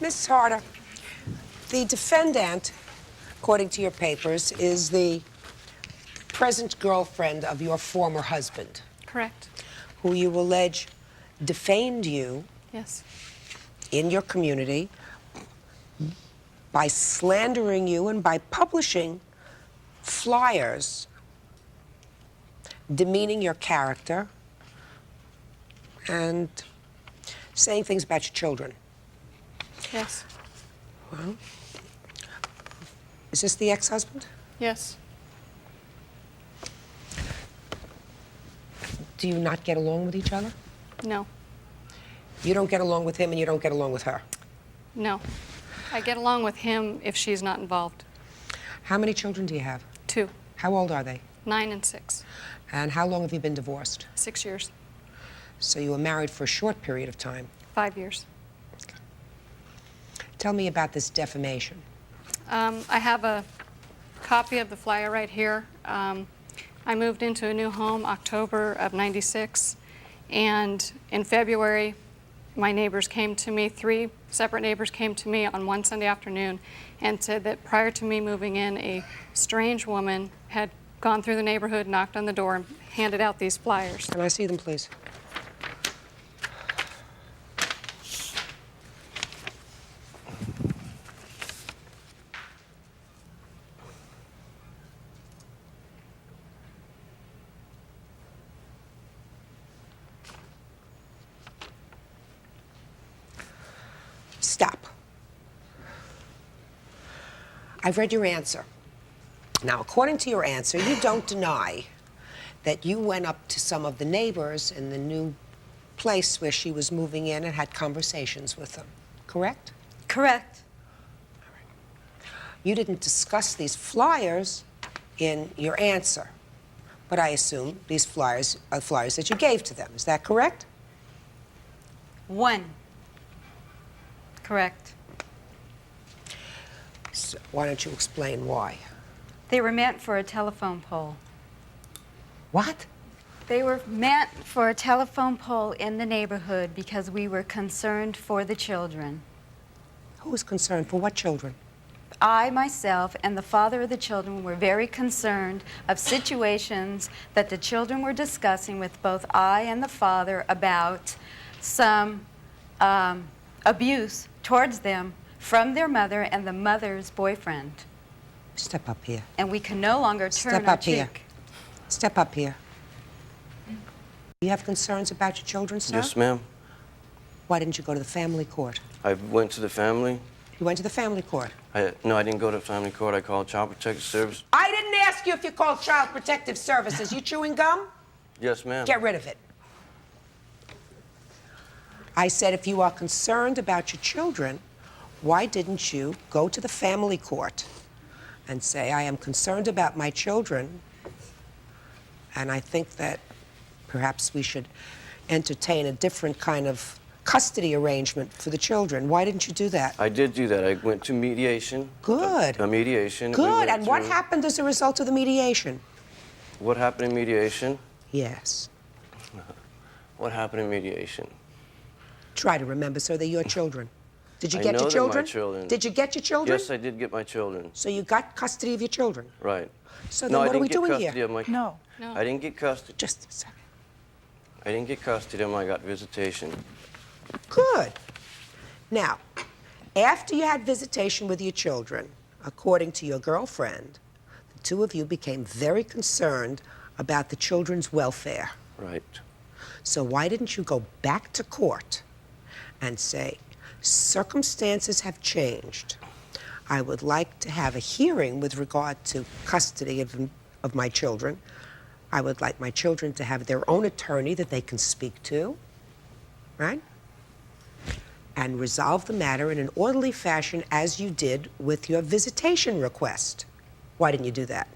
Miss Harder, the defendant, according to your papers, is the present girlfriend of your former husband. Correct. Who you allege defamed you Yes. in your community by slandering you and by publishing flyers demeaning your character and saying things about your children. Yes. Well, is this the ex-husband? Yes. Do you not get along with each other? No. You don't get along with him and you don't get along with her? No. I get along with him if she's not involved. How many children do you have? 2. How old are they? 9 and 6. And how long have you been divorced? 6 years. So you were married for a short period of time. 5 years. Tell me about this defamation. I have a copy of the flyer right here. I moved into a new home October of '96, and in February, my neighbors came to me, 3 separate neighbors came to me on one Sunday afternoon and said that prior to me moving in, a strange woman had gone through the neighborhood, knocked on the door, and handed out these flyers. Can I see them, please? Stop. I've read your answer. Now, according to your answer, you don't deny that you went up to some of the neighbors in the new place where she was moving in and had conversations with them, correct? Correct. You didn't discuss these flyers in your answer, but I assume these flyers are flyers that you gave to them. Is that correct? 1. Correct. So why don't you explain why? They were meant for a telephone pole. What? They were meant for a telephone pole in the neighborhood because we were concerned for the children. Who was concerned? For what children? I, myself, and the father of the children were very concerned of situations that the children were discussing with both I and the father about some abuse towards them from their mother and the mother's boyfriend. Step up here. And we can no longer turn Step our up here. cheek. Step up here. You have concerns about your children, sir? Yes, ma'am. Why didn't you go to the family court? I went to the family. You went to the family court. No, I didn't go to the family court. I called Child Protective Service. I didn't ask you if you called Child Protective Services. You chewing gum? Yes, ma'am. Get rid of it. I said if you are concerned about your children, why didn't you go to the family court and say, I am concerned about my children, and I think that perhaps we should entertain a different kind of custody arrangement for the children. Why didn't you do that? I did do that. I went to mediation. Good. A mediation. Good. And what happened as a result of the mediation? What happened in mediation? Yes. What happened in mediation? Try to remember, sir, they're your children. Did you I get know your they're children? my children. Did you get your children? Yes, I did get my children. So you got custody of your children? Right. So then No, what I are we didn't get doing custody here? of my... No. No. I didn't get custody. Just a second. I didn't get custody of them. I got visitation. Good. Now, after you had visitation with your children, according to your girlfriend, the two of you became very concerned about the children's welfare. Right. So why didn't you go back to court and say, circumstances have changed. I would like to have a hearing with regard to custody of my children. I would like my children to have their own attorney that they can speak to, right? And resolve the matter in an orderly fashion as you did with your visitation request. Why didn't you do that?